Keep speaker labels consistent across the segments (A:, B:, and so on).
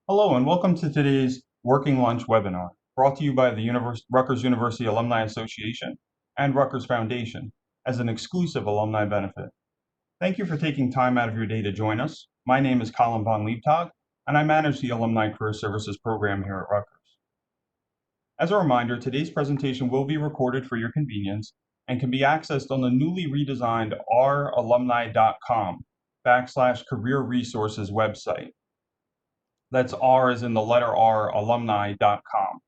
A: Hello and welcome to today's Working Lunch webinar, brought to you by the Rutgers University Alumni Association and Rutgers Foundation as an exclusive alumni benefit. Thank you for taking time out of your day to join us. My name is Colin von Liebtag, and I manage the Alumni Career Services program here at Rutgers. As a reminder, today's presentation will be recorded for your convenience and can be accessed on the newly redesigned ralumni.com/career resources website. That's R as in the letter R, alumni.com.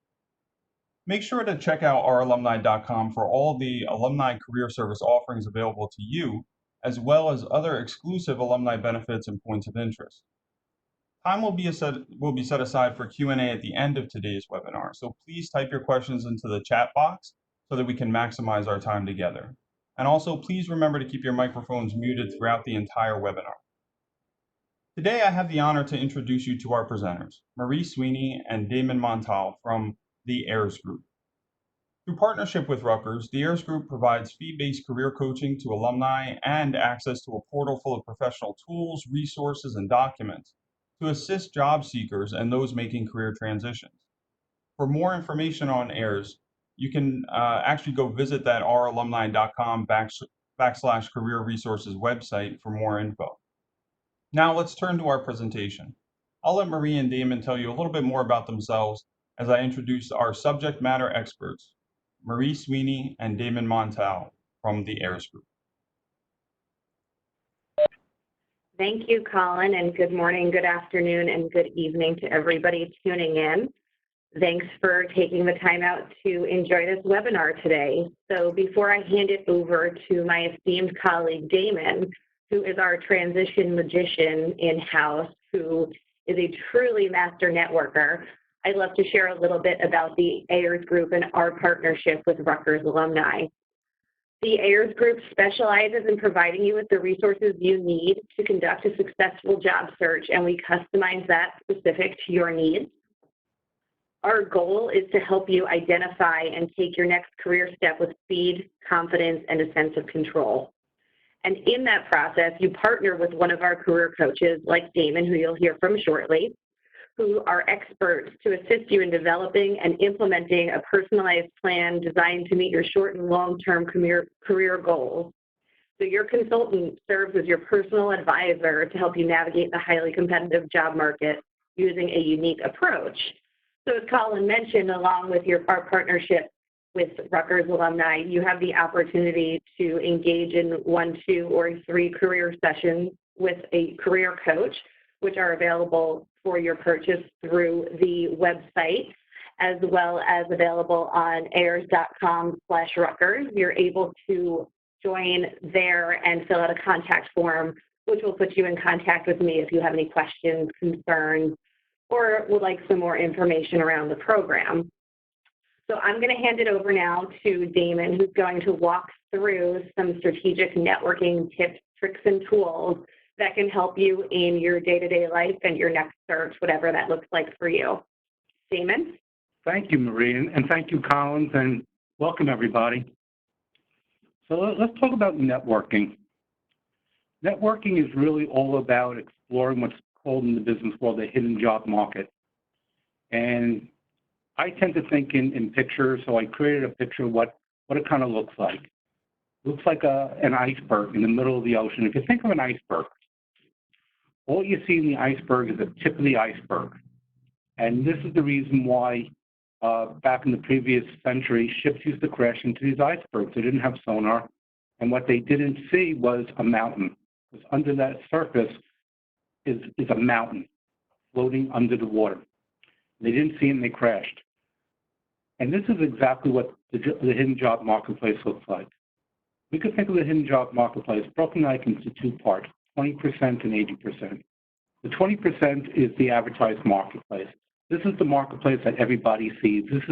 A: Make sure to check out ralumni.com for all the alumni career service offerings available to you, as well as other exclusive alumni benefits and points of interest. Time will be set aside for Q&A at the end of today's webinar, so please type your questions into the chat box so that we can maximize our time together. And also, please remember to keep your microphones muted throughout the entire webinar. Today, I have the honor to introduce you to our presenters, Marie Sweeney and Damon Montal from the Ayers Group. Through partnership with Rutgers, the Ayers Group provides fee-based career coaching to alumni and access to a portal full of professional tools, resources, and documents to assist job seekers and those making career transitions. For more information on Ayers, you can actually go visit that ralumni.com/career resources website for more info. Now let's turn to our presentation. I'll let Marie and Damon tell you a little bit more about themselves as I introduce our subject matter experts, Marie Sweeney and Damon Montal from the Ayers Group.
B: Thank you, Colin, and good morning, good afternoon, and good evening to everybody tuning in. Thanks for taking the time out to enjoy this webinar today. So before I hand it over to my esteemed colleague, Damon, who is our transition magician in-house, who is a truly master networker, I'd love to share a little bit about the Ayers Group and our partnership with Rutgers alumni. The Ayers Group specializes in providing you with the resources you need to conduct a successful job search, and we customize that specific to your needs. Our goal is to help you identify and take your next career step with speed, confidence, and a sense of control. And in that process, you partner with one of our career coaches like Damon, who you'll hear from shortly, who are experts to assist you in developing and implementing a personalized plan designed to meet your short and long-term career goals. So your consultant serves as your personal advisor to help you navigate the highly competitive job market using a unique approach. So as Colin mentioned, along with our partnership with Rutgers alumni, you have the opportunity to engage in 1, 2, or 3 career sessions with a career coach, which are available for your purchase through the website, as well as available on ayers.com/Rutgers. You're able to join there and fill out a contact form, which will put you in contact with me if you have any questions, concerns, or would like some more information around the program. So I'm going to hand it over now to Damon, who's going to walk through some strategic networking tips, tricks, and tools that can help you in your day-to-day life and your next search, whatever that looks like for you. Damon?
C: Thank you, Marie, and thank you, Collins, and welcome, everybody. So let's talk about networking. Networking is really all about exploring what's called in the business world the hidden job market. And I tend to think in pictures, so I created a picture of what it kind of looks like. It looks like an iceberg in the middle of the ocean. If you think of an iceberg, all you see in the iceberg is the tip of the iceberg. And this is the reason why back in the previous century, ships used to crash into these icebergs. They didn't have sonar, and what they didn't see was a mountain. Because under that surface is a mountain floating under the water. They didn't see it and they crashed. And this is exactly what the hidden job marketplace looks like. We could think of the hidden job marketplace broken like into 2 parts, 20% and 80%. The 20% is the advertised marketplace. This is the marketplace that everybody sees. This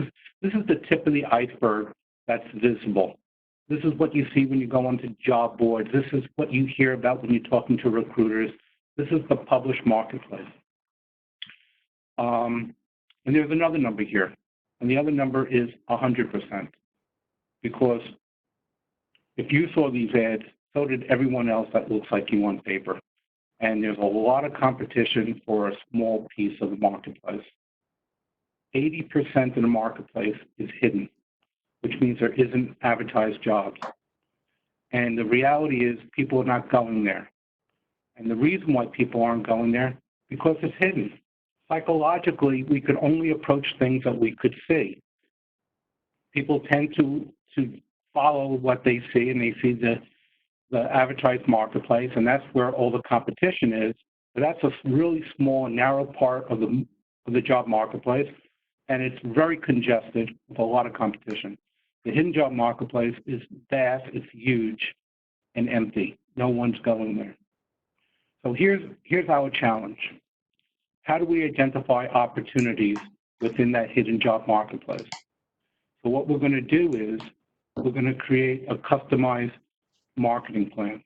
C: is the tip of the iceberg that's visible. This is what you see when you go onto job boards. This is what you hear about when you're talking to recruiters. This is the published marketplace. And there's another number here, and the other number is 100%. Because if you saw these ads, so did everyone else that looks like you on paper. and there's a lot of competition for a small piece of the marketplace. 80% of the marketplace is hidden, which means there isn't advertised jobs. And the reality is people are not going there. And the reason why people aren't going there, because it's hidden. Psychologically, we could only approach things that we could see. People tend to follow what they see, and they see the advertised marketplace, and that's where all the competition is. But that's a really small, narrow part of the job marketplace, and it's very congested with a lot of competition. The hidden job marketplace is vast, it's huge, and empty. No one's going there. So here's our challenge. How do we identify opportunities within that hidden job marketplace? So what we're going to do is we're going to create a customized marketing plan.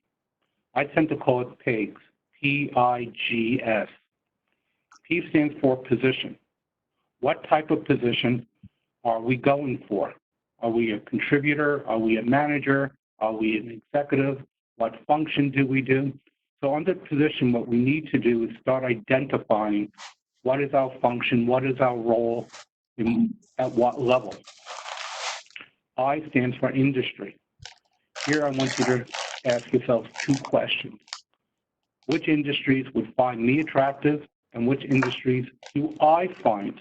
C: I tend to call it PIGS, P-I-G-S. P stands for position. What type of position are we going for? Are we a contributor? Are we a manager? Are we an executive? What function do we do? So under position, what we need to do is start identifying what is our function, what is our role, and at what level. I stands for industry. Here I want you to ask yourself two questions. Which industries would find me attractive, and which industries do I find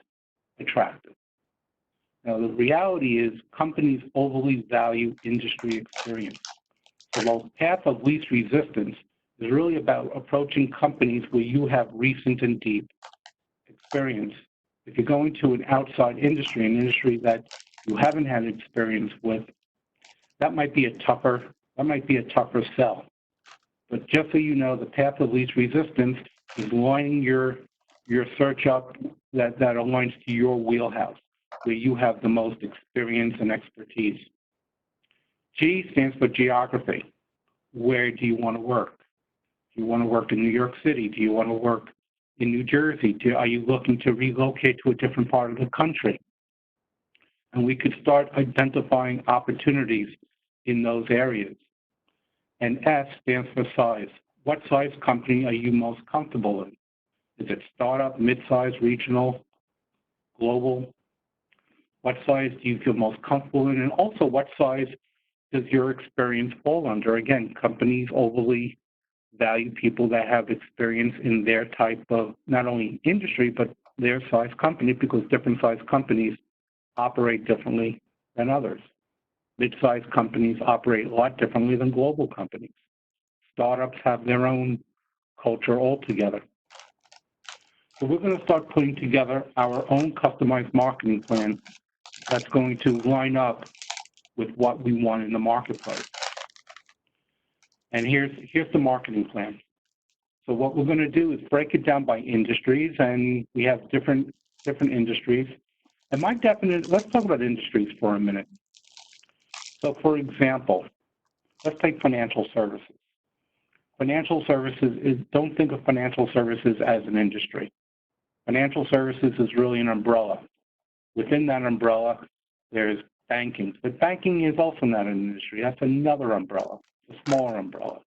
C: attractive? Now, the reality is companies overly value industry experience. So the path of least resistance is really about approaching companies where you have recent and deep experience. If you're going to an outside industry, an industry that you haven't had experience with, that might be a tougher sell. But just so you know, the path of least resistance is lining your search up that aligns to your wheelhouse, where you have the most experience and expertise. G stands for geography. Where do you want to work? Do you want to work in New York City? Do you want to work in New Jersey? Are you looking to relocate to a different part of the country? And we could start identifying opportunities in those areas. And S stands for size. What size company are you most comfortable in? Is it startup, mid-size, regional, global? What size do you feel most comfortable in? And also, what size does your experience fall under? Again, companies overly value people that have experience in their type of not only industry, but their size company, because different size companies operate differently than others. Mid-sized companies operate a lot differently than global companies. Startups have their own culture altogether. So we're going to start putting together our own customized marketing plan that's going to line up with what we want in the marketplace. And here's the marketing plan. So what we're going to do is break it down by industries, and we have different industries. And let's talk about industries for a minute. So for example, let's take financial services. Financial services don't think of financial services as an industry. Financial services is really an umbrella. Within that umbrella, there's banking. But banking is also not an industry. That's another umbrella, a smaller umbrella.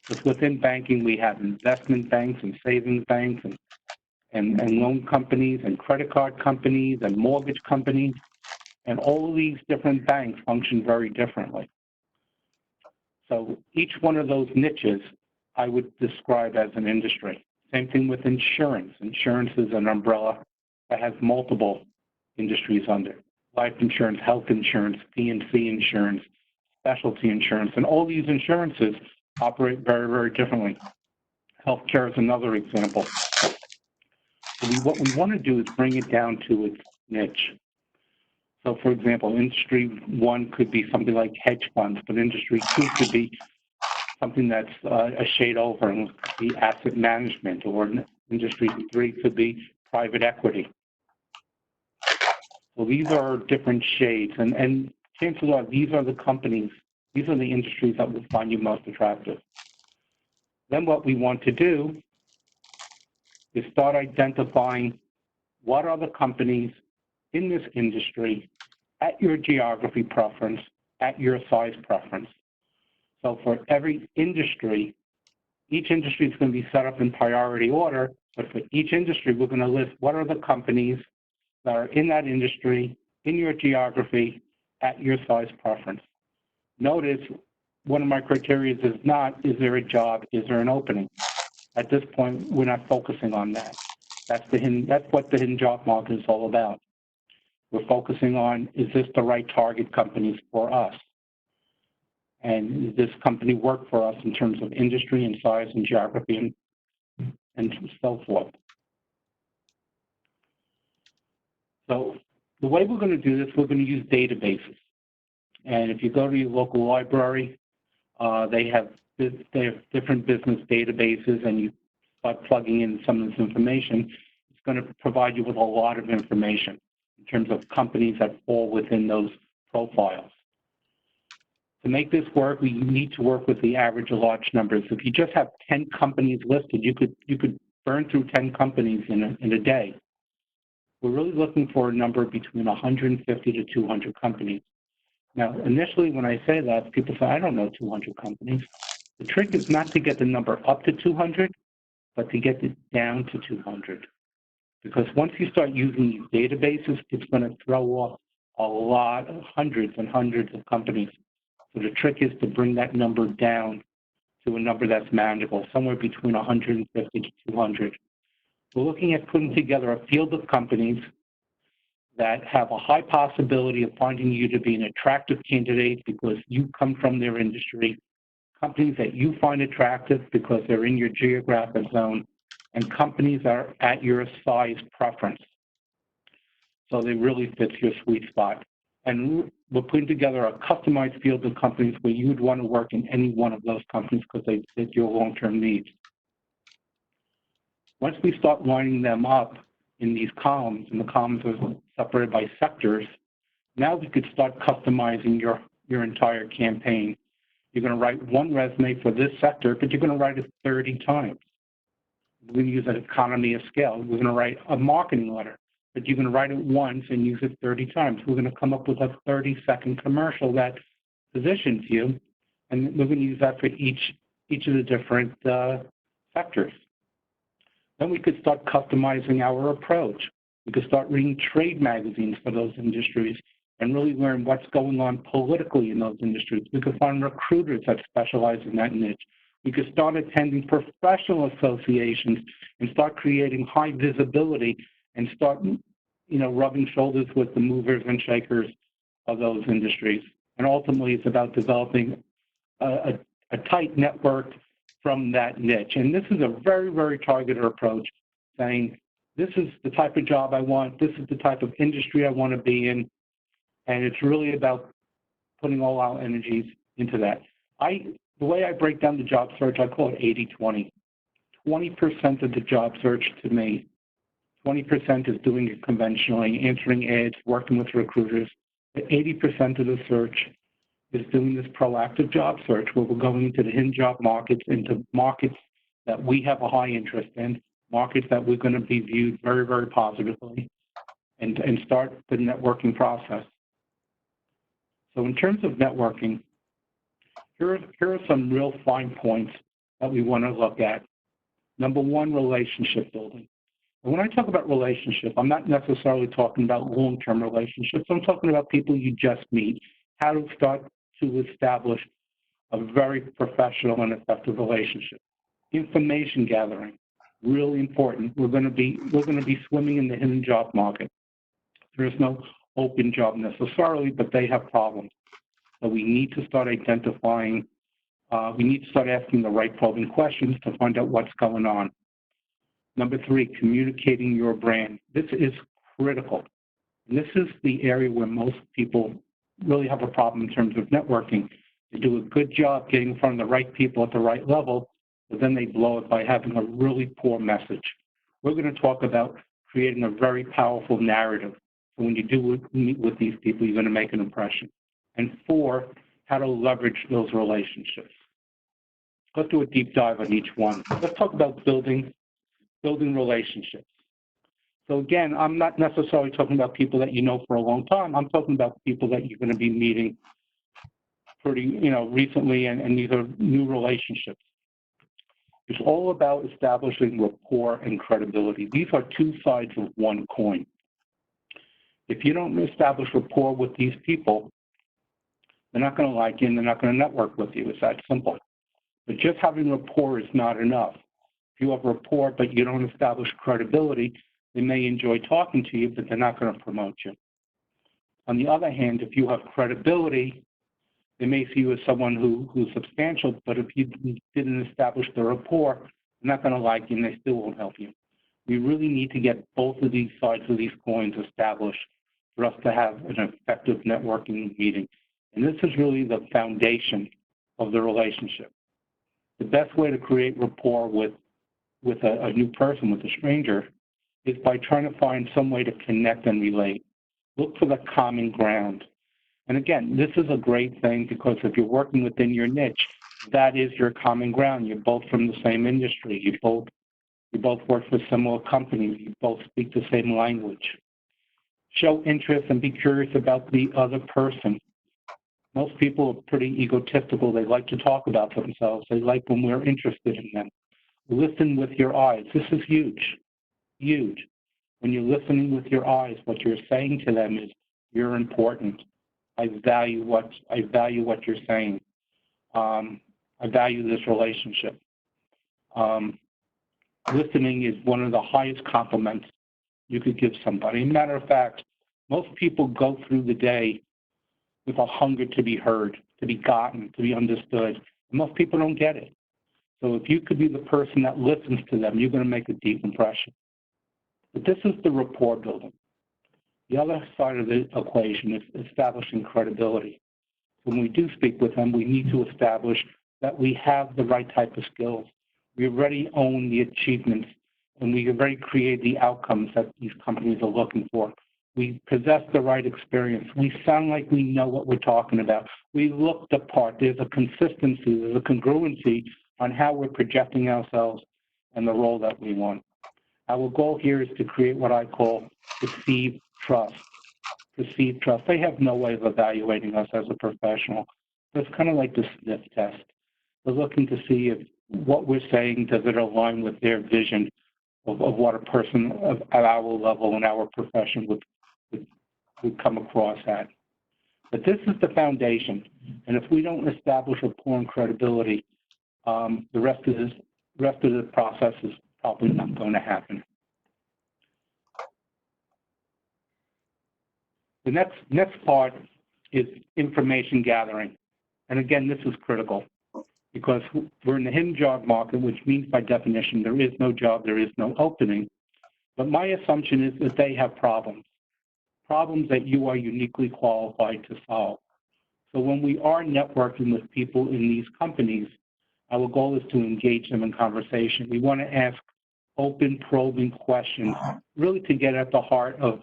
C: Because within banking, we have investment banks and savings banks and loan companies and credit card companies and mortgage companies. And all of these different banks function very differently. So each one of those niches I would describe as an industry. Same thing with insurance. Insurance is an umbrella that has multiple industries under. Life insurance, health insurance, P&C insurance, specialty insurance, and all these insurances operate very, very differently. Healthcare is another example. So what we want to do is bring it down to its niche. So for example, industry one could be something like hedge funds, but industry two could be something that's a shade over and could be asset management, or industry three could be private equity. So these are different shades, and chances are these are the companies, these are the industries that will find you most attractive. Then what we want to do is start identifying what are the companies in this industry at your geography preference, at your size preference. So for every industry Each industry is going to be set up in priority order, but for each industry, we're going to list what are the companies that are in that industry, in your geography, at your size preference. Notice one of my criteria is not, is there a job, is there an opening? At this point, we're not focusing on that. That's what the hidden job market is all about. We're focusing on, is this the right target companies for us? And does this company work for us in terms of industry and size and geography and so forth? So the way we're going to do this, we're going to use databases. And if you go to your local library, they have different business databases, and you start plugging in some of this information, it's going to provide you with a lot of information in terms of companies that fall within those profiles. To make this work, we need to work with the average of large numbers. If you just have 10 companies listed, you could burn through 10 companies in a day. We're really looking for a number between 150 to 200 companies. Now, initially, when I say that, people say, I don't know 200 companies. The trick is not to get the number up to 200, but to get it down to 200. Because once you start using these databases, it's going to throw off a lot of hundreds and hundreds of companies. So the trick is to bring that number down to a number that's manageable, somewhere between 150 to 200. We're looking at putting together a field of companies that have a high possibility of finding you to be an attractive candidate because you come from their industry, companies that you find attractive because they're in your geographic zone, and companies that are at your size preference. So they really fit your sweet spot. And we're putting together a customized field of companies where you would want to work in any one of those companies because they fit your long-term needs. Once we start lining them up in these columns, and the columns are separated by sectors, now we could start customizing your entire campaign. You're going to write one resume for this sector, but you're going to write it 30 times. We're going to use an economy of scale. We're going to write a marketing letter, but you're going to write it once and use it 30 times. We're going to come up with a 30-second commercial that positions you, and we're going to use that for each of the different sectors. Then we could start customizing our approach. We could start reading trade magazines for those industries and really learn what's going on politically in those industries. We could find recruiters that specialize in that niche. We could start attending professional associations and start creating high visibility and start, rubbing shoulders with the movers and shakers of those industries. And ultimately, it's about developing a tight network from that niche. And this is a very, very targeted approach, saying, this is the type of job I want, this is the type of industry I want to be in, and it's really about putting all our energies into that. The way I break down the job search, I call it 80-20. 20% of the job search to me, 20% is doing it conventionally, answering ads, working with recruiters. 80% of the search is doing this proactive job search where we're going into the hidden job markets, into markets that we have a high interest in, markets that we're going to be viewed very, very positively, and start the networking process. So in terms of networking, here are some real fine points that we want to look at. Number one, relationship building. And when I talk about relationship, I'm not necessarily talking about long-term relationships. I'm talking about people you just meet, how to start to establish a very professional and effective relationship. Information gathering, really important. We're going to be swimming in the hidden job market. There is no open job necessarily, but they have problems. So we need to start identifying, we need to start asking the right probing questions to find out what's going on. Number three, communicating your brand. This is critical. And this is the area where most people really have a problem in terms of networking. They do a good job getting in front of the right people at the right level, but then they blow it by having a really poor message. We're going to talk about creating a very powerful narrative. So when you do meet with these people, you're going to make an impression. And four, how to leverage those relationships. Let's do a deep dive on each one. Let's talk about building relationships. So again, I'm not necessarily talking about people that you know for a long time. I'm talking about people that you're going to be meeting pretty, recently, and these are new relationships. It's all about establishing rapport and credibility. These are two sides of one coin. If you don't establish rapport with these people, they're not going to like you and they're not going to network with you. It's that simple. But just having rapport is not enough. If you have rapport but you don't establish credibility, they may enjoy talking to you, but they're not going to promote you. On the other hand, if you have credibility, they may see you as someone who's substantial, but if you didn't establish the rapport, they're not going to like you and they still won't help you. We really need to get both of these sides of these coins established for us to have an effective networking meeting. And this is really the foundation of the relationship. The best way to create rapport with a new person, with a stranger, is by trying to find some way to connect and relate. Look for the common ground. And again, this is a great thing because if you're working within your niche, that is your common ground. You're both from the same industry. You both work for similar companies. You both speak the same language. Show interest and be curious about the other person. Most people are pretty egotistical. They like to talk about themselves. They like when we're interested in them. Listen with your eyes. This is huge, huge. When you're listening with your eyes, what you're saying to them is, you're important. I value what you're saying. I value this relationship. Listening is one of the highest compliments you could give somebody. Matter of fact, most people go through the day with a hunger to be heard, to be gotten, to be understood. And most people don't get it. So if you could be the person that listens to them, you're going to make a deep impression. But this is the rapport building. The other side of the equation is establishing credibility. When we do speak with them, we need to establish that we have the right type of skills. We already own the achievements, and we already create the outcomes that these companies are looking for. We possess the right experience. We sound like we know what we're talking about. We look the part. There's a consistency, there's a congruency on how we're projecting ourselves and the role that we want. Our goal here is to create what I call perceived trust. Perceived trust. They have no way of evaluating us as a professional. So it's kind of like the sniff test. We're looking to see if what we're saying, does it align with their vision of what a person at our level and our profession would come across at. But this is the foundation. And if we don't establish rapport and credibility, the rest of the process is probably not going to happen. The next part is information gathering. And again, this is critical because we're in the hidden job market, which means by definition, there is no job, there is no opening. But my assumption is that they have problems that you are uniquely qualified to solve. So when we are networking with people in these companies, our goal is to engage them in conversation. We want to ask open, probing questions, really to get at the heart of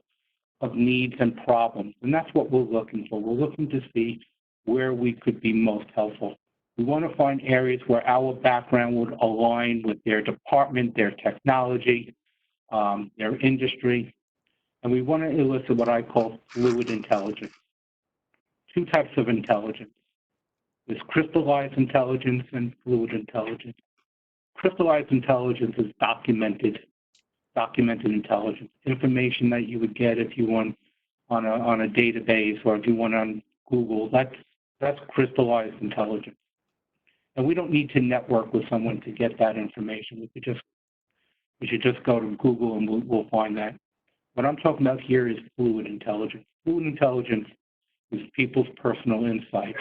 C: needs and problems. And that's what we're looking for. We're looking to see where we could be most helpful. We want to find areas where our background would align with their department, their technology, their industry. And we want to elicit what I call fluid intelligence. Two types of intelligence. There's crystallized intelligence and fluid intelligence. Crystallized intelligence is documented intelligence, information that you would get if you went on a database or if you went on Google. That's crystallized intelligence. And we don't need to network with someone to get that information. We should just go to Google and we'll find that. What I'm talking about here is fluid intelligence. Fluid intelligence is people's personal insight.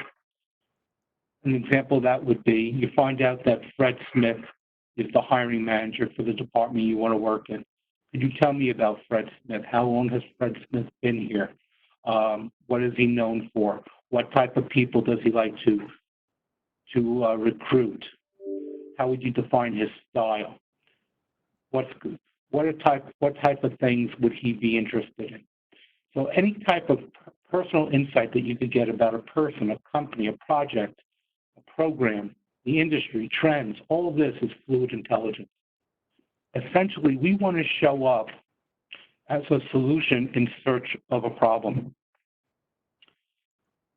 C: An example of that would be you find out that Fred Smith is the hiring manager for the department you want to work in. Could you tell me about Fred Smith? How long has Fred Smith been here? What is he known for? What type of people does he like to recruit? How would you define his style? What type of things would he be interested in? So any type of personal insight that you could get about a person, a company, a project, a program, the industry, trends, all of this is fluid intelligence. Essentially, we want to show up as a solution in search of a problem.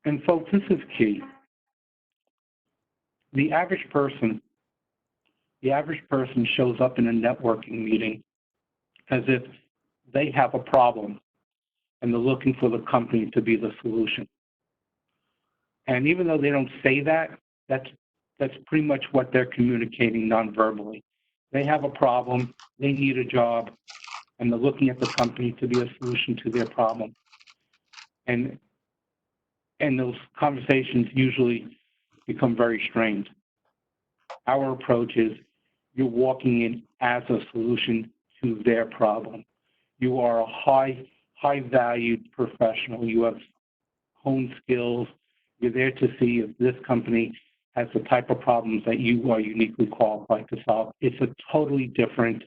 C: And folks, this is key. The average person The average person shows up in a networking meeting as if they have a problem and they're looking for the company to be the solution. And even though they don't say that, that's pretty much what they're communicating non-verbally. They have a problem, they need a job, and they're looking at the company to be a solution to their problem. And those conversations usually become very strained. Our approach is you're walking in as a solution to their problem. You are a high valued professional. You have honed skills. You're there to see if this company has the type of problems that you are uniquely qualified to solve. It's a totally different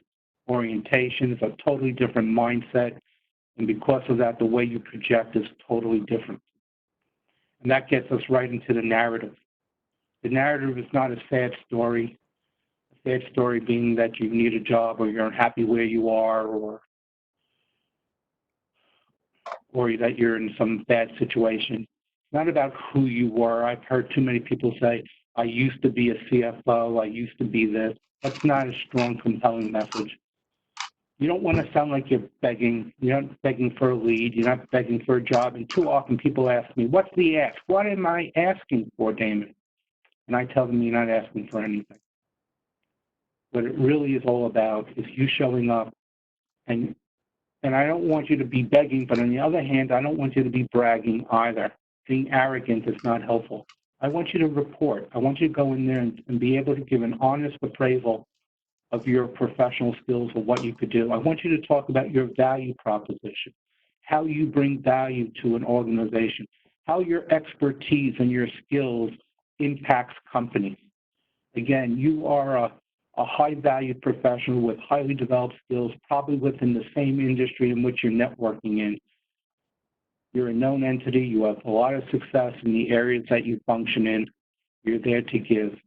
C: orientation. It's a totally different mindset. And because of that, the way you project is totally different. And that gets us right into the narrative. The narrative is not a sad story. A sad story being that you need a job or you're unhappy where you are or that you're in some bad situation. It's not about who you were. I've heard too many people say, I used to be a CFO, I used to be this. That's not a strong, compelling message. You don't want to sound like you're begging. You're not begging for a lead. You're not begging for a job. And too often people ask me, what's the ask? What am I asking for, Damon? And I tell them you're not asking for anything. What it really is all about is you showing up. And I don't want you to be begging, but on the other hand, I don't want you to be bragging either. Being arrogant is not helpful. I want you to report. I want you to go in there and be able to give an honest appraisal of your professional skills or what you could do. I want you to talk about your value proposition, how you bring value to an organization, how your expertise and your skills impacts companies. Again, you are a high-valued professional with highly developed skills, probably within the same industry in which you're networking in. You're a known entity. You have a lot of success in the areas that you function in. You're there to give.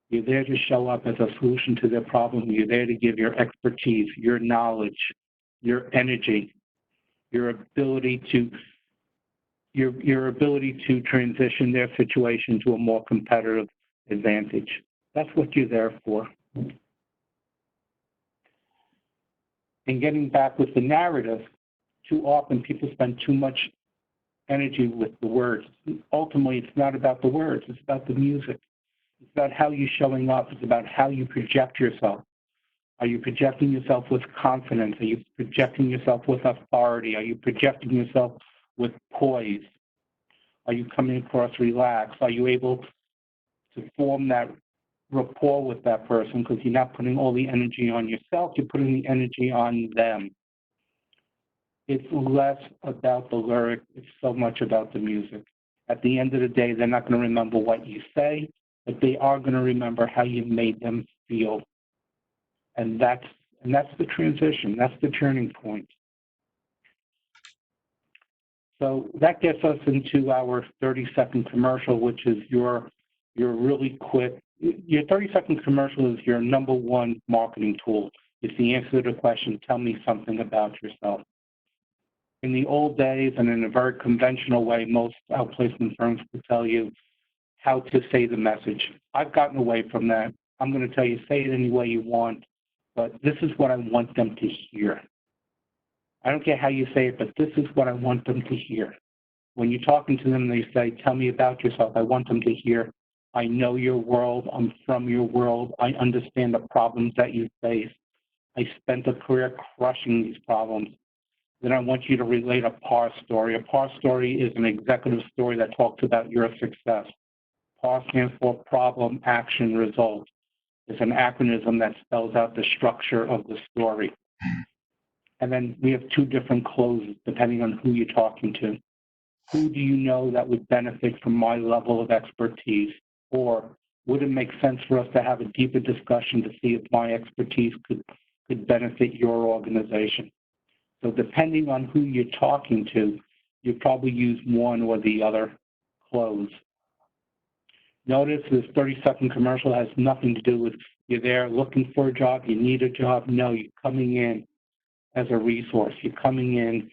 C: You're there to show up as a solution to their problem. You're there to give your expertise, your knowledge, your energy, your ability to transition their situation to a more competitive advantage. That's what you're there for. And getting back with the narrative, too often people spend too much energy with the words. Ultimately, it's not about the words. It's about the music. It's about how you're showing up. It's about how you project yourself. Are you projecting yourself with confidence? Are you projecting yourself with authority? Are you projecting yourself with poise? Are you coming across relaxed? Are you able to form that rapport with that person because you're not putting all the energy on yourself, you're putting the energy on them. It's less about the lyric, it's so much about the music. At the end of the day, they're not going to remember what you say, but they are going to remember how you made them feel. And that's the transition, that's the turning point. So that gets us into our 30-second commercial, which is your really quick. Your 30-second commercial is your #1 marketing tool. It's the answer to the question, tell me something about yourself. In the old days and in a very conventional way, most outplacement firms will tell you how to say the message. I've gotten away from that. I'm going to tell you, say it any way you want, but this is what I want them to hear. I don't care how you say it, but this is what I want them to hear. When you're talking to them, they say, tell me about yourself. I want them to hear, I know your world. I'm from your world. I understand the problems that you face. I spent a career crushing these problems. Then I want you to relate a PAR story. A PAR story is an executive story that talks about your success. PAR stands for Problem, Action, Result. It's an acronym that spells out the structure of the story. And then we have 2 different closes depending on who you're talking to. Who do you know that would benefit from my level of expertise? Or would it make sense for us to have a deeper discussion to see if my expertise could benefit your organization? So depending on who you're talking to, you probably use one or the other close. Notice this 30-second commercial has nothing to do with you're there looking for a job, you need a job. No, you're coming in as a resource. You're coming in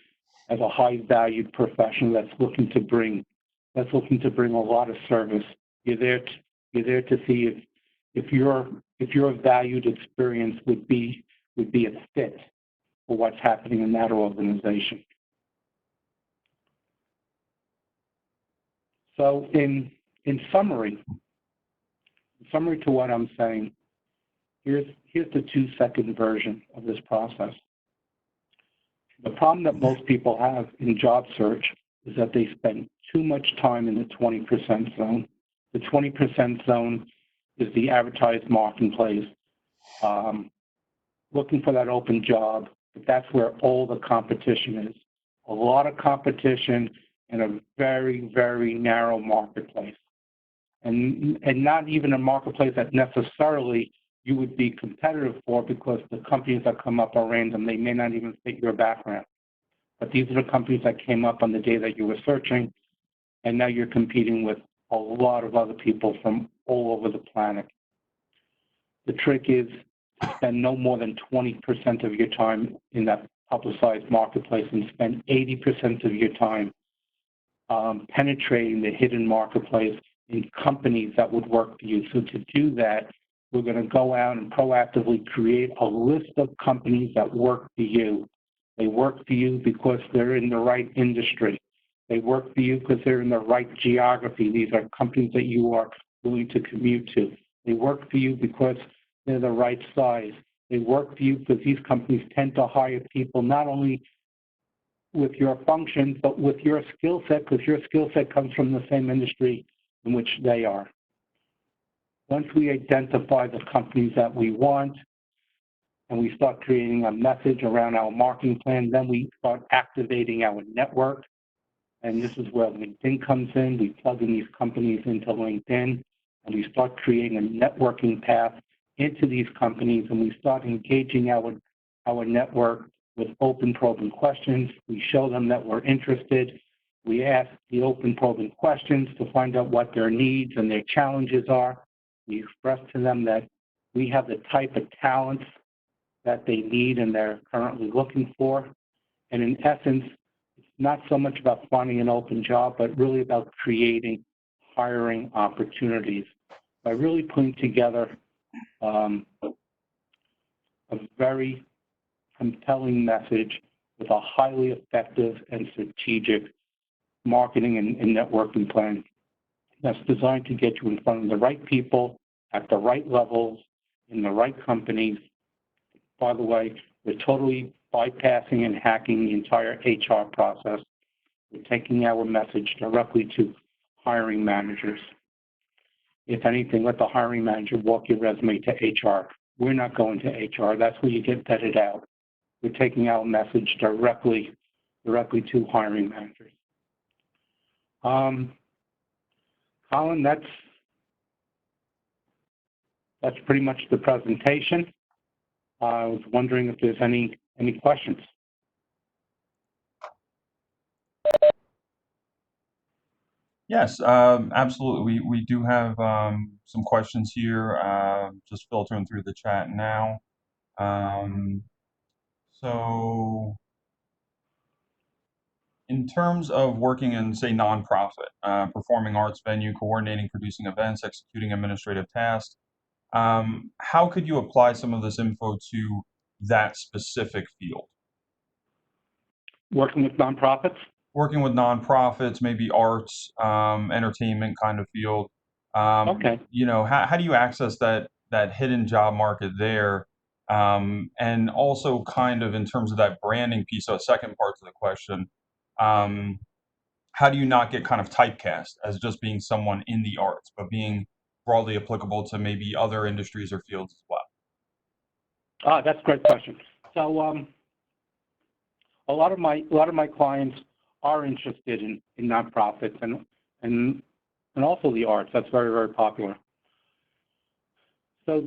C: as a high-valued professional that's looking to bring a lot of service. You're there to see if your valued experience would be a fit for what's happening in that organization. So in summary to what I'm saying, here's the 2-second version of this process. The problem that most people have in job search is that they spend too much time in the 20% zone. The 20% zone is the advertised marketplace, looking for that open job, but that's where all the competition is. A lot of competition in a very, very narrow marketplace. And not even a marketplace that necessarily you would be competitive for, because the companies that come up are random. They may not even fit your background. But these are the companies that came up on the day that you were searching, and now you're competing with a lot of other people from all over the planet. The trick is to spend no more than 20% of your time in that publicized marketplace and spend 80% of your time penetrating the hidden marketplace in companies that would work for you. So to do that, we're going to go out and proactively create a list of companies that work for you. They work for you because they're in the right industry. They work for you because they're in the right geography. These are companies that you are willing to commute to. They work for you because they're the right size. They work for you because these companies tend to hire people not only with your functions, but with your skill set, because your skill set comes from the same industry in which they are. Once we identify the companies that we want and we start creating a message around our marketing plan, then we start activating our network. And this is where LinkedIn comes in. We plug in these companies into LinkedIn, and we start creating a networking path into these companies, and we start engaging our network with open probing questions. We show them that we're interested. We ask the open probing questions to find out what their needs and their challenges are. We express to them that we have the type of talents that they need and they're currently looking for. And in essence, it's not so much about finding an open job, but really about creating hiring opportunities by really putting together a very compelling message with a highly effective and strategic marketing and networking plan that's designed to get you in front of the right people at the right levels in the right companies. By the way, we're totally bypassing and hacking the entire HR process. We're taking our message directly to hiring managers. If anything, let the hiring manager walk your resume to HR. We're not going to HR. That's where you get vetted out. We're taking our message directly to hiring managers. Colin, that's pretty much the presentation. I was wondering if there's any questions.
A: Yes, absolutely. We do have some questions here, just filtering through the chat now. So in terms of working in, say, nonprofit, performing arts venue, coordinating, producing events, executing administrative tasks, how could you apply some of this info to that specific field?
C: Working with nonprofits?
A: Working with nonprofits, maybe arts, entertainment kind of field.
C: Okay.
A: You know, how do you access that hidden job market there? And also kind of in terms of that branding piece, so a second part to the question, how do you not get kind of typecast as just being someone in the arts, but being broadly applicable to maybe other industries or fields as well?
C: That's a great question. So a lot of my clients are interested in nonprofits and also the arts. That's very, very popular. So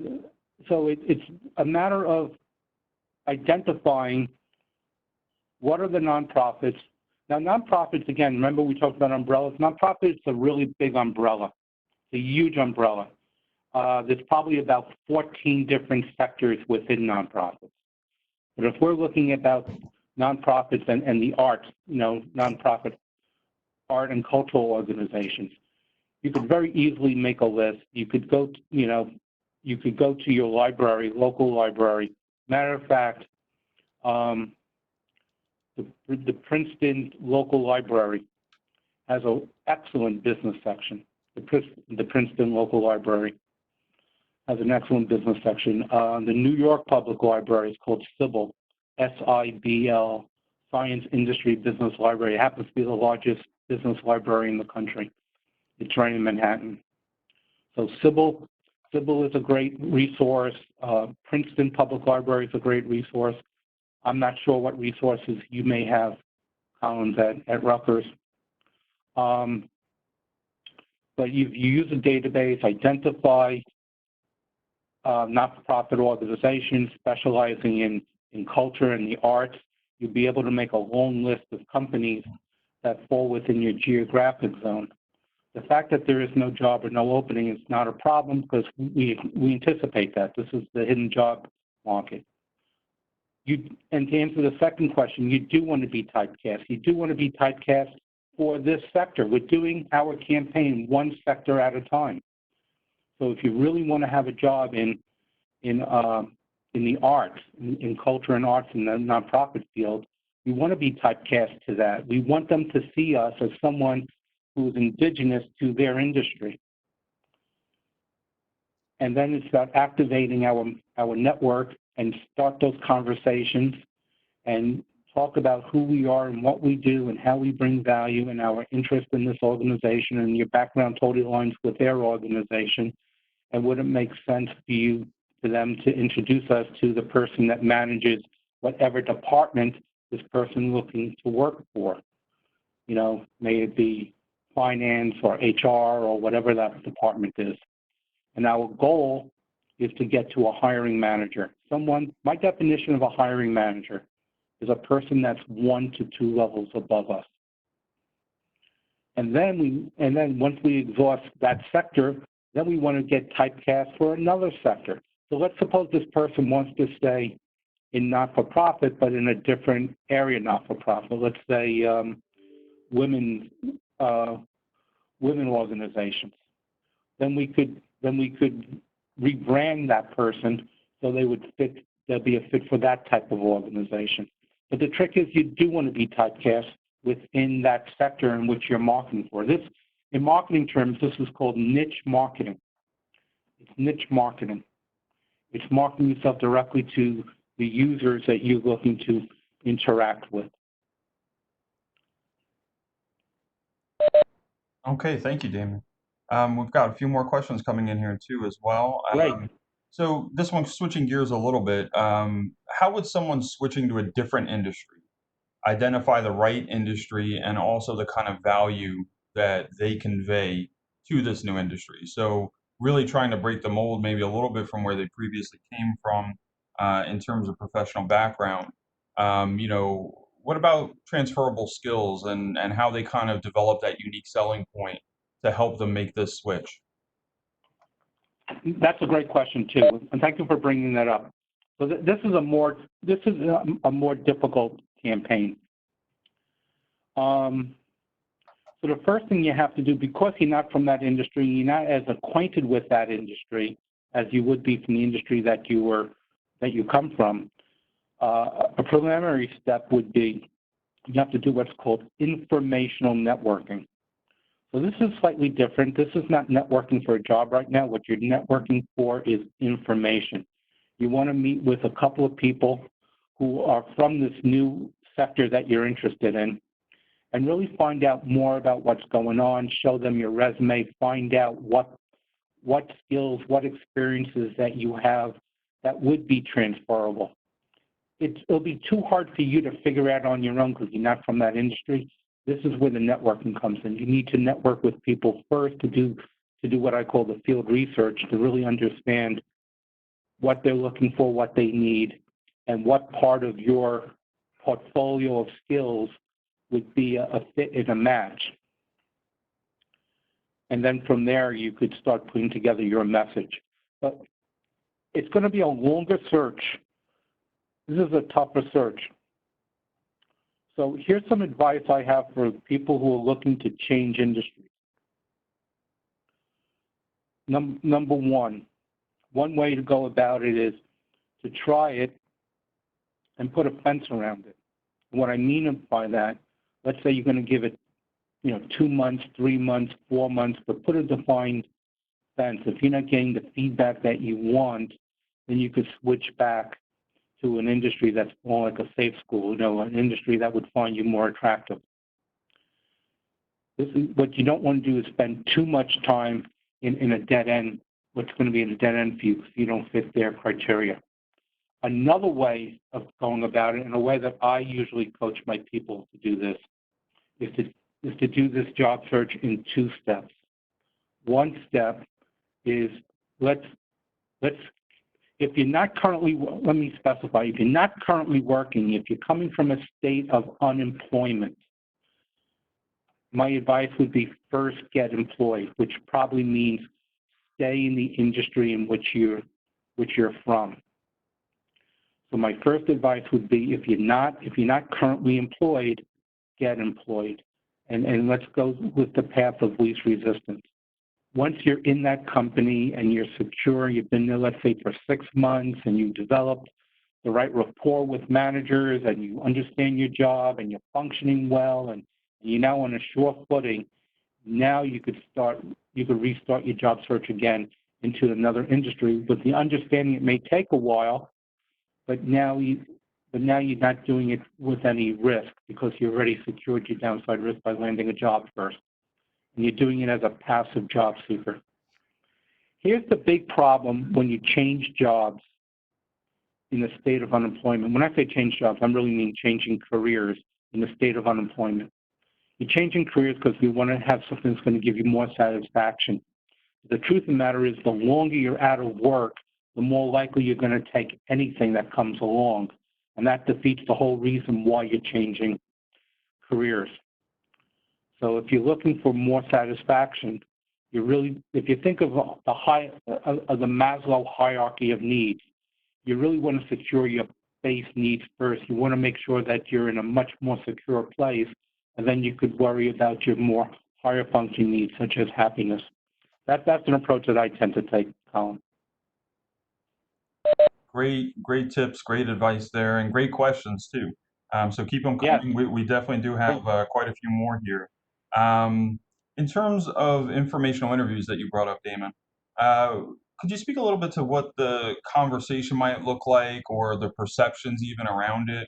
C: it's a matter of identifying what are the nonprofits. Now, nonprofits, again, remember we talked about umbrellas. Nonprofits is a really big umbrella. It's a huge umbrella. There's probably about 14 different sectors within nonprofits. But if we're looking about nonprofits and the arts, you know, nonprofit art and cultural organizations, you could very easily make a list. You could go, you know, you could go to your library, local library. Matter of fact, the Princeton local library has an excellent business section. The Princeton local library has an excellent business section. The New York Public Library is called SIBL, S-I-B-L, Science Industry Business Library. It happens to be the largest business library in the country. It's right in Manhattan. So SIBL is a great resource. Princeton Public Library is a great resource. I'm not sure what resources you may have, Collins, at Rutgers. But you use a database, identify not-for-profit organizations specializing in culture and the arts. You'll be able to make a long list of companies that fall within your geographic zone. The fact that there is no job or no opening is not a problem because we anticipate that. This is the hidden job market. And to answer the second question, you do want to be typecast. You do want to be typecast for this sector. We're doing our campaign one sector at a time. So if you really want to have a job in the arts, in culture and arts in the nonprofit field, we want to be typecast to that. We want them to see us as someone who is indigenous to their industry. And then it's about activating our network and start those conversations and talk about who we are and what we do and how we bring value and our interest in this organization, and your background totally aligns with their organization. And would it make sense for them to introduce us to the person that manages whatever department this person looking to work for? You know, may it be finance or HR or whatever that department is. And our goal is to get to a hiring manager. My definition of a hiring manager is a person that's 1 to 2 levels above us. And then once we exhaust that sector, then we want to get typecast for another sector. So let's suppose this person wants to stay in not-for-profit, but in a different area not-for-profit. Let's say women organizations. Then we could rebrand that person so they'll be a fit for that type of organization. But the trick is you do want to be typecast within that sector in which you're marketing for. This, in marketing terms, this is called niche marketing. It's niche marketing. It's marketing yourself directly to the users that you're looking to interact with.
A: Okay, thank you, Damon. We've got a few more questions coming in here too as well.
C: Great.
A: So this one's switching gears a little bit. How would someone switching to a different industry identify the right industry and also the kind of value that they convey to this new industry? So really trying to break the mold maybe a little bit from where they previously came from in terms of professional background. What about transferable skills and how they kind of develop that unique selling point to help them make this switch?
C: That's a great question too, and thank you for bringing that up. So this is a more difficult campaign. So the first thing you have to do, because you're not from that industry, you're not as acquainted with that industry as you would be from the industry that you come from. A preliminary step would be you have to do what's called informational networking. So this is slightly different. This is not networking for a job right now. What you're networking for is information. You want to meet with a couple of people who are from this new sector that you're interested in and really find out more about what's going on, show them your resume, find out what skills, what experiences that you have that would be transferable. It'll be too hard for you to figure out on your own because you're not from that industry. This is where the networking comes in. You need to network with people first to do what I call the field research, to really understand what they're looking for, what they need, and what part of your portfolio of skills would be a fit and a match. And then from there, you could start putting together your message. But it's going to be a longer search. This is a tougher search. So here's some advice I have for people who are looking to change industries. Number one, One way to go about it is to try it and put a fence around it. And what I mean by that, let's say you're going to give it, 2 months, 3 months, 4 months, but put a defined fence. If you're not getting the feedback that you want, then you could switch back to an industry that's more like a safe school, an industry that would find you more attractive. What you don't want to do is spend too much time in a dead end, what's going to be in a dead end for you if you don't fit their criteria. Another way of going about it, and a way that I usually coach my people to do this, is to do this job search in 2 steps. One step is if you're not currently, let me specify, if you're not currently working, if you're coming from a state of unemployment, my advice would be first get employed, which probably means stay in the industry in which you're from. So my first advice would be if you're not currently employed, get employed. And let's go with the path of least resistance. Once you're in that company and you're secure, you've been there, let's say, for 6 months, and you've developed the right rapport with managers, and you understand your job, and you're functioning well, and you're now on a sure footing, now you could restart your job search again into another industry with the understanding it may take a while, but now you're not doing it with any risk because you already secured your downside risk by landing a job first. And you're doing it as a passive job seeker. Here's the big problem when you change jobs in the state of unemployment. When I say change jobs, I really mean changing careers in the state of unemployment. You're changing careers because you want to have something that's going to give you more satisfaction. The truth of the matter is the longer you're out of work, the more likely you're going to take anything that comes along. And that defeats the whole reason why you're changing careers. So if you're looking for more satisfaction, if you think of the Maslow hierarchy of needs, you really want to secure your base needs first. You want to make sure that you're in a much more secure place, and then you could worry about your more higher function needs, such as happiness. That's an approach that I tend to take, Colin.
A: Great tips, great advice there, and great questions too. So keep them
C: Yes.
A: coming. We definitely do have quite a few more here. In terms of informational interviews that you brought up, Damon, could you speak a little bit to what the conversation might look like, or the perceptions even around it,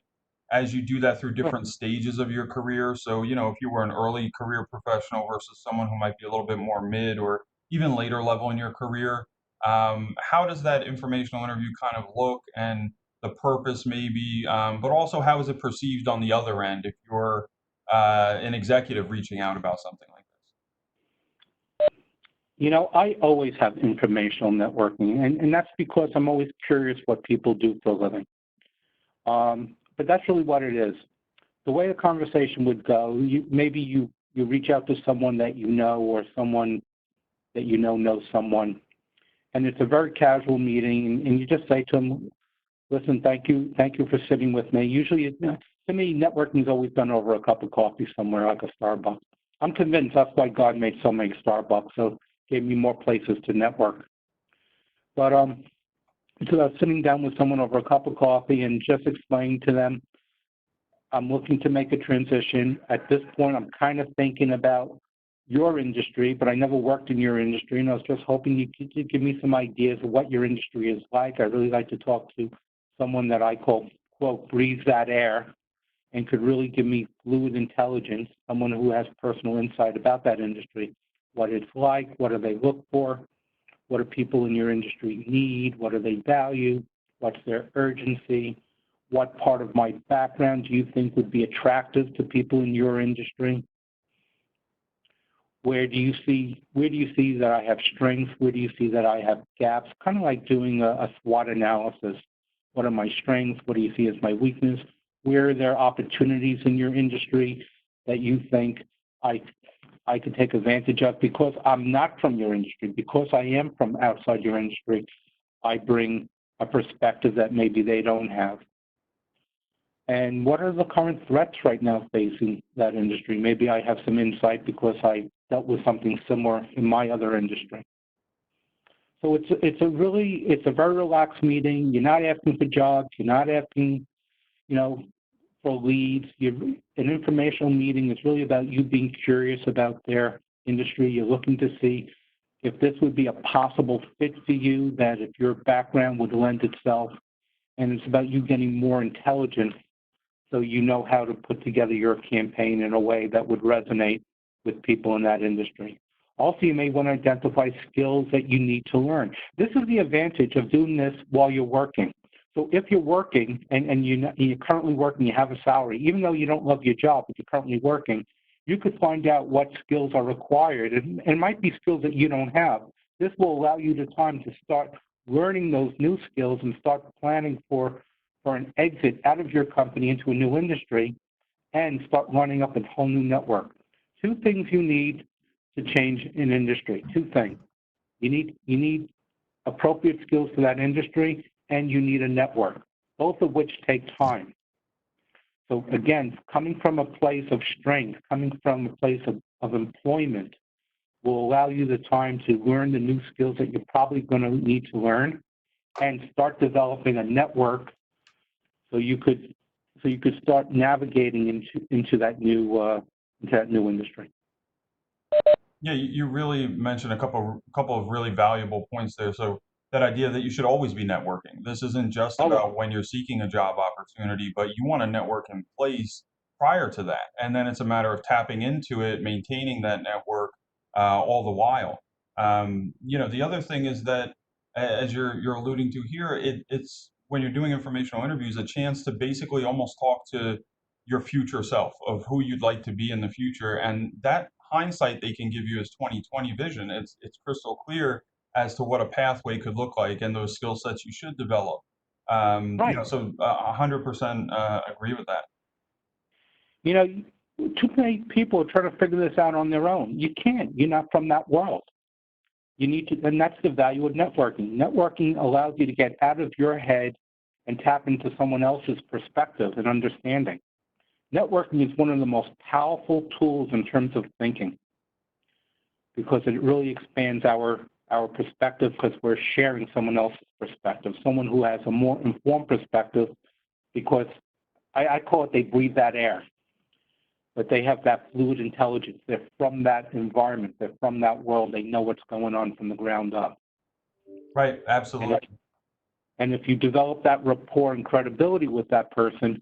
A: as you do that through different stages of your career? So, if you were an early career professional versus someone who might be a little bit more mid or even later level in your career, how does that informational interview kind of look, and the purpose maybe, but also how is it perceived on the other end if you're an executive reaching out about something like this?
C: I always have informational networking, and that's because I'm always curious what people do for a living. But that's really what it is. The way a conversation would go, maybe you reach out to someone that you know, or someone that you know knows someone, and it's a very casual meeting, and you just say to them, listen, thank you for sitting with me. Usually, to me, networking is always done over a cup of coffee somewhere, like a Starbucks. I'm convinced that's why God made so many Starbucks, so it gave me more places to network. But it's about sitting down with someone over a cup of coffee and just explaining to them, I'm looking to make a transition. At this point, I'm kind of thinking about your industry, but I never worked in your industry, and I was just hoping you could give me some ideas of what your industry is like. I'd really like to talk to someone that I call, quote, breathes that air, and could really give me fluid intelligence, someone who has personal insight about that industry, what it's like, what do they look for, what do people in your industry need, what do they value, what's their urgency, what part of my background do you think would be attractive to people in your industry? Where do you see that I have strengths? Where do you see that I have gaps? Kind of like doing a SWOT analysis. What are my strengths? What do you see as my weakness? Where are there opportunities in your industry that you think I could take advantage of? Because I'm not from your industry, because I am from outside your industry, I bring a perspective that maybe they don't have. And what are the current threats right now facing that industry? Maybe I have some insight because I dealt with something similar in my other industry. So it's a very relaxed meeting. You're not asking for jobs. You're not asking, for leads. An informational meeting is really about you being curious about their industry. You're looking to see if this would be a possible fit for you, that if your background would lend itself, and it's about you getting more intelligence so you know how to put together your campaign in a way that would resonate with people in that industry. Also, you may want to identify skills that you need to learn. This is the advantage of doing this while you're working. So if you're working and you're currently working, you have a salary, even though you don't love your job, but you're currently working, you could find out what skills are required. And it might be skills that you don't have. This will allow you the time to start learning those new skills and start planning for an exit out of your company into a new industry and start running up a whole new network. Two things you need to change in industry. Two things. You need appropriate skills for that industry, and you need a network, both of which take time. So again, coming from a place of strength, coming from a place of employment will allow you the time to learn the new skills that you're probably going to need to learn and start developing a network so you could start navigating into that new industry.
A: Yeah, you really mentioned a couple of really valuable points there. So that idea that you should always be networking. This isn't just
C: Always.
A: about when you're seeking a job opportunity, but you want a network in place prior to that. And then it's a matter of tapping into it, maintaining that network all the while. The other thing is that, as you're alluding to here, it's when you're doing informational interviews, a chance to basically almost talk to your future self of who you'd like to be in the future, and that hindsight they can give you is 20/20 vision. It's crystal clear as to what a pathway could look like and those skill sets you should develop.
C: Right.
A: So 100% agree with that.
C: Too many people are trying to figure this out on their own. You can't. You're not from that world. You need to, and that's the value of networking. Networking allows you to get out of your head and tap into someone else's perspective and understanding. Networking is one of the most powerful tools in terms of thinking because it really expands our perspective because we're sharing someone else's perspective, someone who has a more informed perspective because I call it they breathe that air, but they have that fluid intelligence. They're from that environment. They're from that world. They know what's going on from the ground up.
A: Right, absolutely.
C: And if you develop that rapport and credibility with that person,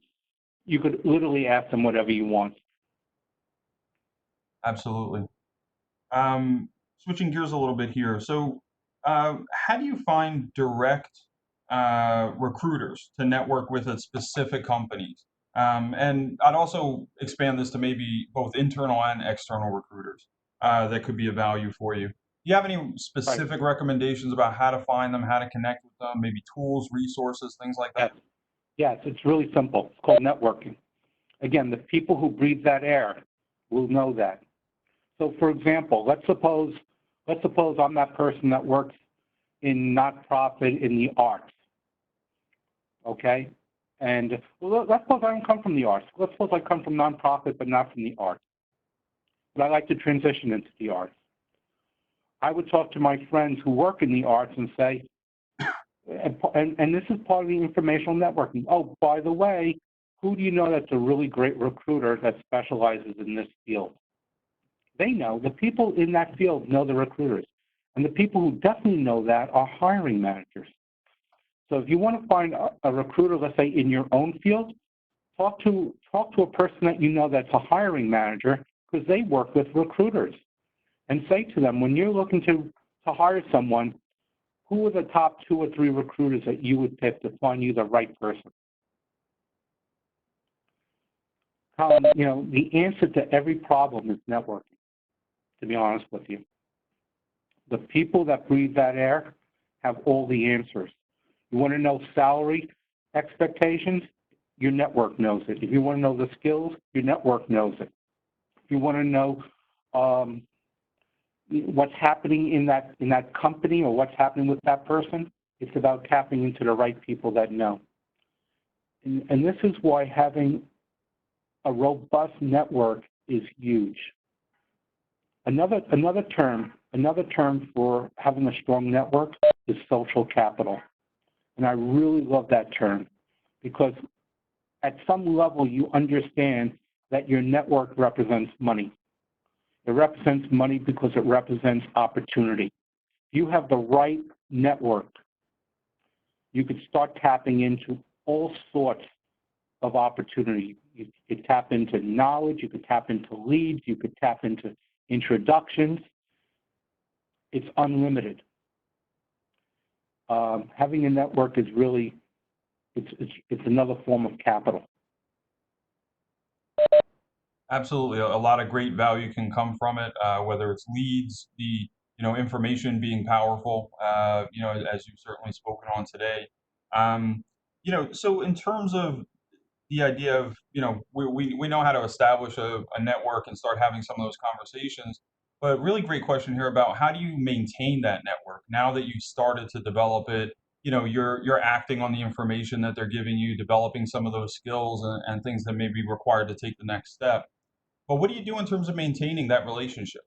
C: you could literally ask them whatever you want.
A: Absolutely. Switching gears a little bit here. So, how do you find direct recruiters to network with at specific companies? And I'd also expand this to maybe both internal and external recruiters that could be of value for you. Do you have any
C: Right.
A: specific recommendations about how to find them, how to connect with them, maybe tools, resources, things like that?
C: Yes. Yes, it's really simple. It's called networking. Again, the people who breathe that air will know that. So, for example, let's suppose I'm that person that works in nonprofit in the arts, okay? And let's suppose I don't come from the arts. Let's suppose I come from nonprofit but not from the arts. But I like to transition into the arts. I would talk to my friends who work in the arts and say, and this is part of the informational networking. Oh, by the way, who do you know that's a really great recruiter that specializes in this field? They know. The people in that field know the recruiters. And the people who definitely know that are hiring managers. So if you want to find a recruiter, let's say in your own field, talk to a person that you know that's a hiring manager because they work with recruiters. And say to them, when you're looking to hire someone, who are the top 2 or 3 recruiters that you would pick to find you the right person? Colin, the answer to every problem is networking, to be honest with you. The people that breathe that air have all the answers. You want to know salary expectations? Your network knows it. If you want to know the skills, your network knows it. If you want to know what's happening in that company or what's happening with that person, it's about tapping into the right people that know. And this is why having a robust network is huge. Another term Another term for having a strong network is social capital. And I really love that term because at some level you understand that your network represents money. It represents money because it represents opportunity. If you have the right network, you could start tapping into all sorts of opportunity. You could tap into knowledge, you could tap into leads, you could tap into introductions. It's unlimited. Having a network is really, it's another form of capital.
A: Absolutely, a lot of great value can come from it, whether it's leads, the information being powerful, as you've certainly spoken on today. So in terms of the idea of, we know how to establish a network and start having some of those conversations, but really great question here about how do you maintain that network now that you've started to develop it. You're acting on the information that they're giving you, developing some of those skills and things that may be required to take the next step. But what do you do in terms of maintaining that relationship?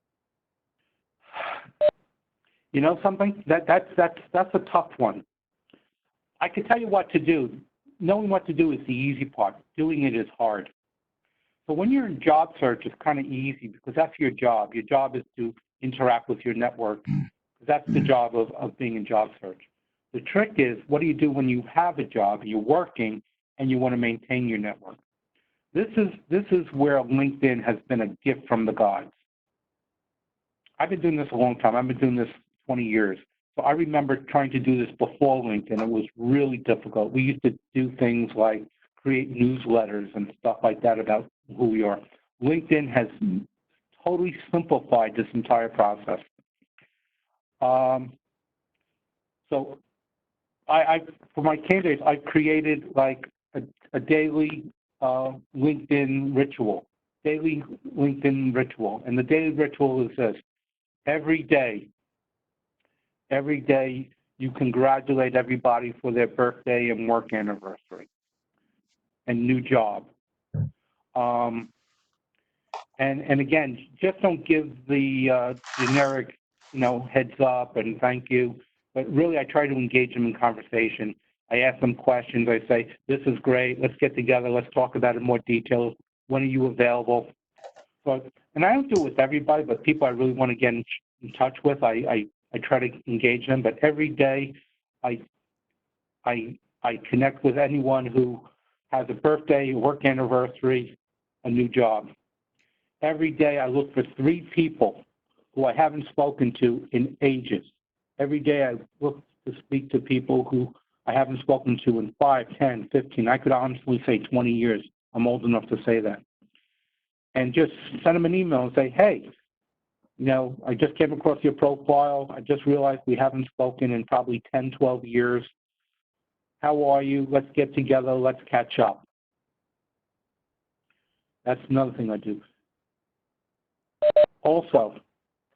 C: You know something? That's a tough one. I can tell you what to do. Knowing what to do is the easy part. Doing it is hard. So when you're in job search, it's kind of easy because that's your job. Your job is to interact with your network. That's the job of being in job search. The trick is, what do you do when you have a job, you're working, and you want to maintain your network? This is where LinkedIn has been a gift from the gods. I've been doing this a long time. I've been doing this 20 years. So I remember trying to do this before LinkedIn. It was really difficult. We used to do things like create newsletters and stuff like that about who we are. LinkedIn has totally simplified this entire process. So for my candidates, I've created like a daily LinkedIn ritual, And the daily ritual is this: every day you congratulate everybody for their birthday and work anniversary and new job. And again, just don't give the generic, heads up and thank you. But really, I try to engage them in conversation. I ask them questions. I say, this is great. Let's get together. Let's talk about it in more detail. When are you available? And I don't do it with everybody, but people I really want to get in touch with, I try to engage them. But every day, I connect with anyone who has a birthday, a work anniversary, a new job. Every day I look for 3 people who I haven't spoken to in ages. Every day I look to speak to people who I haven't spoken to in 5, 10, 15. I could honestly say 20 years. I'm old enough to say that. And just send them an email and say, hey, I just came across your profile. I just realized we haven't spoken in probably 10, 12 years. How are you? Let's get together. Let's catch up. That's another thing I do. Also,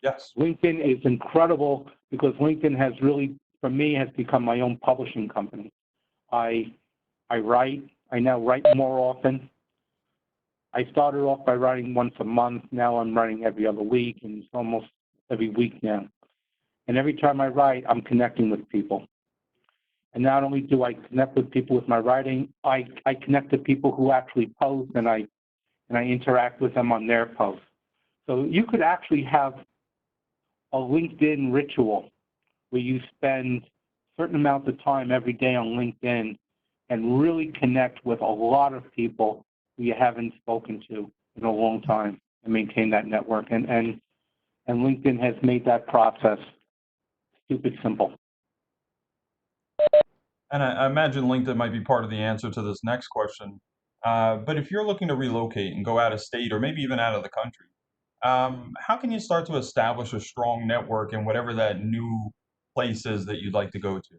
A: Yes.
C: LinkedIn is incredible because LinkedIn has really, for me, has become my own publishing company. I now write more often. I started off by writing once a month. Now I'm writing every other week, and it's almost every week now. And every time I write, I'm connecting with people. And not only do I connect with people with my writing, I connect to people who actually post, and I interact with them on their posts. So you could actually have a LinkedIn ritual where you spend certain amounts of time every day on LinkedIn and really connect with a lot of people who you haven't spoken to in a long time and maintain that network. And LinkedIn has made that process stupid simple.
A: And I imagine LinkedIn might be part of the answer to this next question. But if you're looking to relocate and go out of state or maybe even out of the country, how can you start to establish a strong network in whatever that new place is that you'd like to go to?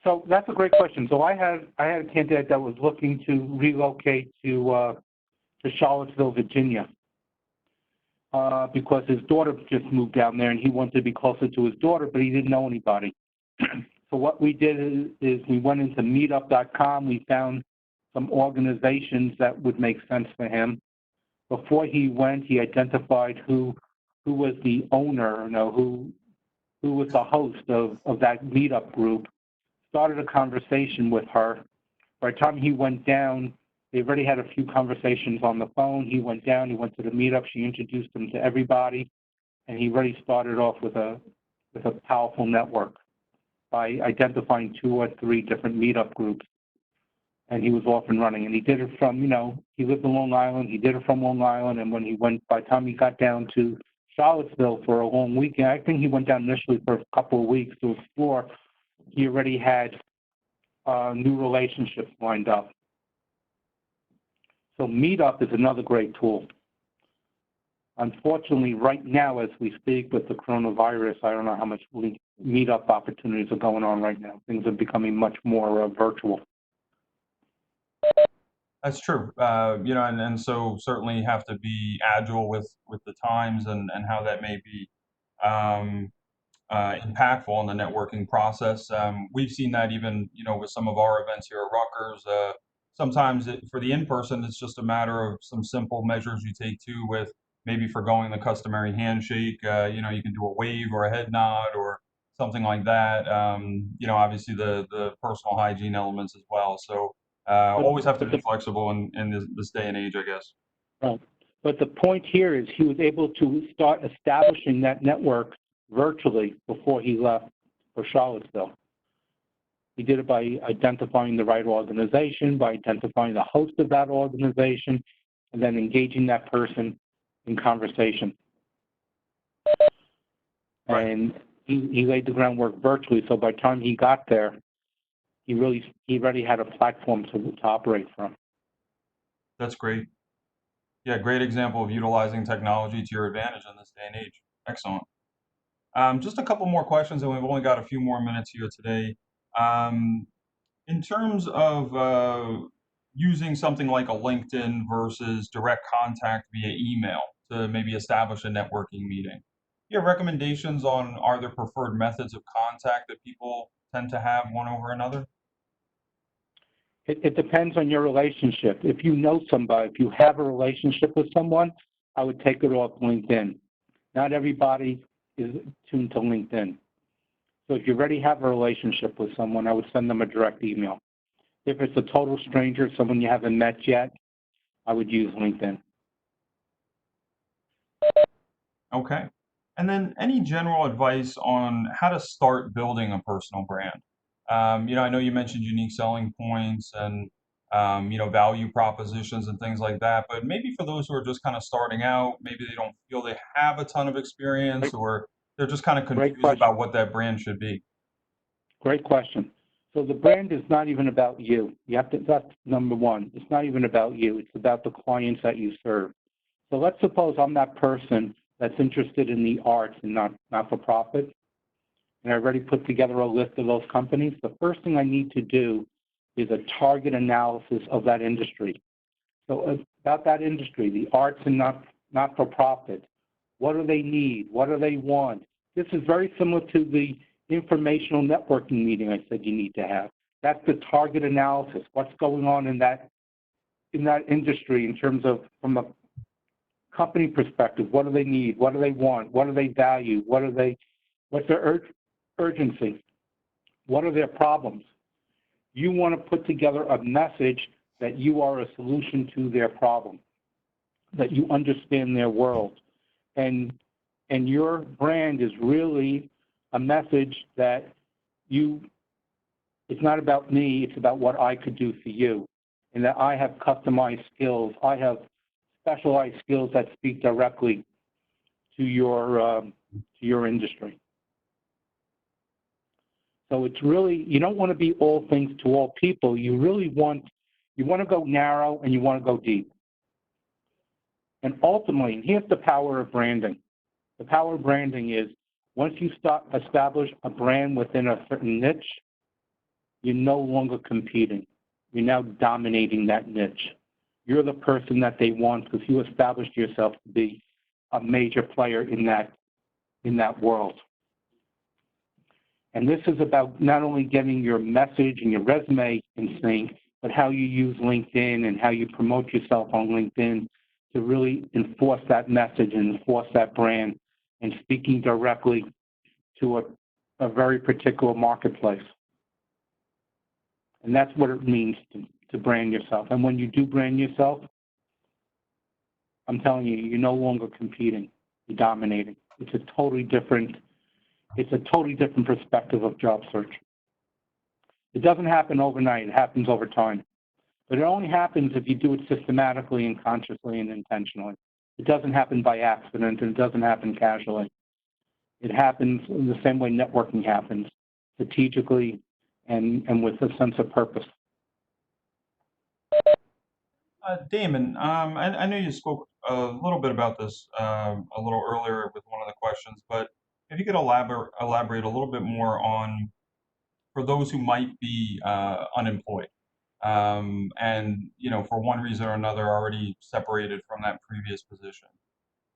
C: So that's a great question. So I had a candidate that was looking to relocate to Charlottesville, Virginia, because his daughter just moved down there and he wanted to be closer to his daughter, but he didn't know anybody. So what we did is we went into meetup.com. We found some organizations that would make sense for him. Before he went, he identified who who was the owner, who was the host of that meetup group, started a conversation with her. By the time he went down, they already had a few conversations on the phone. He went down, he went to the meetup, she introduced him to everybody, and he already started off with a powerful network by identifying 2 or 3 different meetup groups. And he was off and running. And he did it from, he lived in Long Island, he did it from Long Island, and when he went, by the time he got down to Charlottesville for a long weekend, I think he went down initially for a couple of weeks to explore, he already had new relationships lined up. So Meetup is another great tool. Unfortunately, right now, as we speak with the coronavirus, I don't know how much Meetup opportunities are going on right now. Things are becoming much more virtual.
A: That's true. And so certainly have to be agile with the times and how that may be um, impactful in the networking process. We've seen that even, with some of our events here at Rutgers. Sometimes for the in-person, it's just a matter of some simple measures you take too with maybe forgoing the customary handshake. You can do a wave or a head nod or something like that. Obviously the personal hygiene elements as well. So always have to be flexible in this day and age, I guess.
C: Right. But the point here is he was able to start establishing that network virtually before he left for Charlottesville. He did it by identifying the right organization, by identifying the host of that organization, and then engaging that person in conversation.
A: Right.
C: And he laid the groundwork virtually, so by the time he got there, he already had a platform to operate from.
A: That's great. Yeah, great example of utilizing technology to your advantage in this day and age. Excellent. Just a couple more questions, and we've only got a few more minutes here today. Um, in terms of using something like a LinkedIn versus direct contact via email to maybe establish a networking meeting, you have recommendations on are there preferred methods of contact that people tend to have one over another?
C: It depends on your relationship. If you know somebody, if you have a relationship with someone, I would take it off LinkedIn. Not everybody is tuned to LinkedIn. So if you already have a relationship with someone, I would send them a direct email. If it's a total stranger, someone you haven't met yet, I would use LinkedIn.
A: Okay. And then any general advice on how to start building a personal brand? I know you mentioned unique selling points and value propositions and things like that, but maybe for those who are just kind of starting out, maybe they don't feel they have a ton of experience or they're just kind of
C: Great
A: confused
C: question.
A: about what that brand should be.
C: Great question. So the brand is not even about you. That's number one. It's not even about you. It's about the clients that you serve. So let's suppose I'm that person that's interested in the arts and not-for-profit, and I already put together a list of those companies. The first thing I need to do is a target analysis of that industry. So about that industry, the arts and not-for-profit, what do they need? What do they want? This is very similar to the informational networking meeting I said you need to have. That's the target analysis. What's going on in that industry in terms of from a company perspective? What do they need? What do they want? What do they value? What's their urgency? What are their problems? You want to put together a message that you are a solution to their problem, that you understand their world. And your brand is really a message that it's not about me, it's about what I could do for you. And that I have customized skills, I have specialized skills that speak directly to your industry. So it's really, you don't want to be all things to all people. You want to go narrow and you want to go deep. And ultimately, here's the power of branding. The power of branding is once you establish a brand within a certain niche, you're no longer competing. You're now dominating that niche. You're the person that they want because you established yourself to be a major player in that world. And this is about not only getting your message and your resume in sync, but how you use LinkedIn and how you promote yourself on LinkedIn to really enforce that message and enforce that brand and speaking directly to a very particular marketplace. And that's what it means to brand yourself. And when you do brand yourself, I'm telling you, you're no longer competing, you're dominating. It's a totally different perspective of job search. It doesn't happen overnight, it happens over time. But it only happens if you do it systematically and consciously and intentionally. It doesn't happen by accident, and it doesn't happen casually. It happens in the same way networking happens, strategically and with a sense of purpose.
A: Damon, I know you spoke a little bit about this a little earlier with one of the questions, but if you could elaborate a little bit more on, for those who might be unemployed, and for one reason or another already separated from that previous position.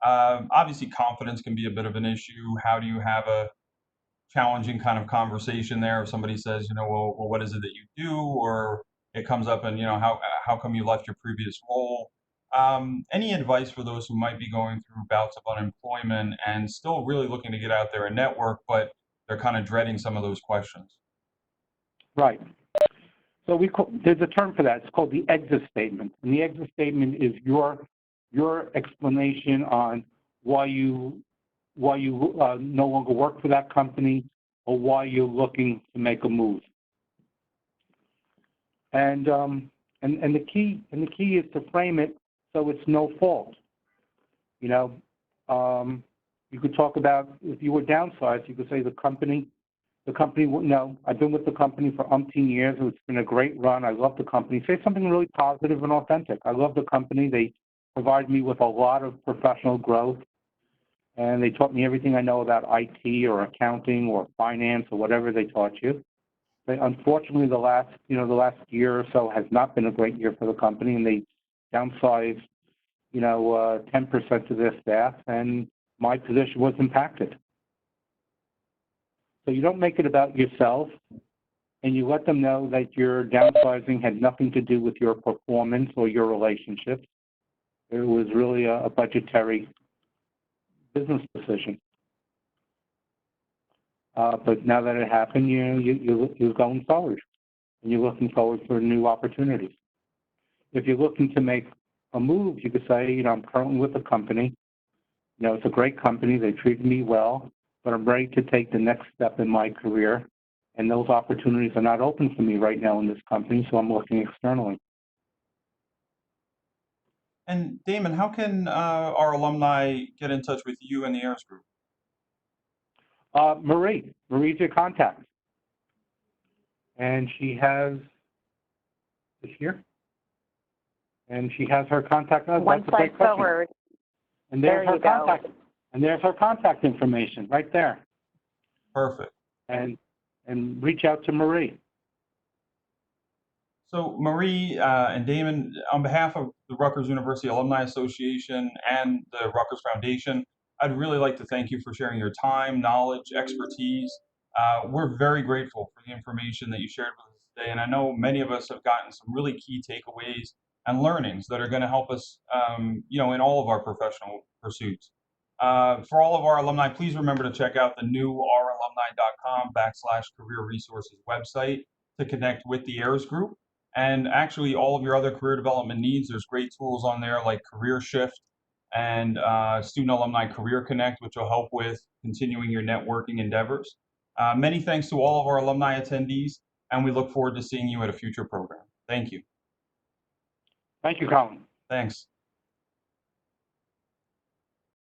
A: Obviously, confidence can be a bit of an issue. How do you have a challenging kind of conversation there if somebody says, well, what is it that you do? Or it comes up and, how come you left your previous role? Any advice for those who might be going through bouts of unemployment and still really looking to get out there and network, but they're kind of dreading some of those questions?
C: Right. So there's a term for that. It's called the exit statement. And the exit statement is your explanation on why you no longer work for that company or why you're looking to make a move. And the key is to frame it so it's no fault. You could talk about, if you were downsized, you could say the company, I've been with the company for umpteen years. It's been a great run. I love the company. Say something really positive and authentic. I love the company. They provide me with a lot of professional growth, and they taught me everything I know about IT or accounting or finance or whatever they taught you. But unfortunately, the last year or so has not been a great year for the company, and they downsized, 10% of their staff, and my position was impacted. So you don't make it about yourself, and you let them know that your downsizing had nothing to do with your performance or your relationships. It was really a budgetary business decision. But now that it happened, you're going forward, and you're looking forward for new opportunities. If you're looking to make a move, you could say, I'm currently with a company. It's a great company. They treated me well, but I'm ready to take the next step in my career, and those opportunities are not open for me right now in this company, so I'm looking externally.
A: And Damon, how can our alumni get in touch with you and the Ayers Group?
C: Marie's your contact. And she has, is here? And she has her contact.
D: One slide forward.
C: And there's her contact. And there's her contact information right there.
A: Perfect.
C: And reach out to Marie.
A: So Marie and Damon, on behalf of the Rutgers University Alumni Association and the Rutgers Foundation, I'd really like to thank you for sharing your time, knowledge, expertise. We're very grateful for the information that you shared with us today, and I know many of us have gotten some really key takeaways and learnings that are going to help us, in all of our professional pursuits. For all of our alumni, please remember to check out the new ouralumni.com/career resources website to connect with the Ayers Group. And actually, all of your other career development needs, there's great tools on there like Career Shift and Student Alumni Career Connect, which will help with continuing your networking endeavors. Many thanks to all of our alumni attendees, and we look forward to seeing you at a future program. Thank you.
C: Thank you, Colin.
A: Thanks.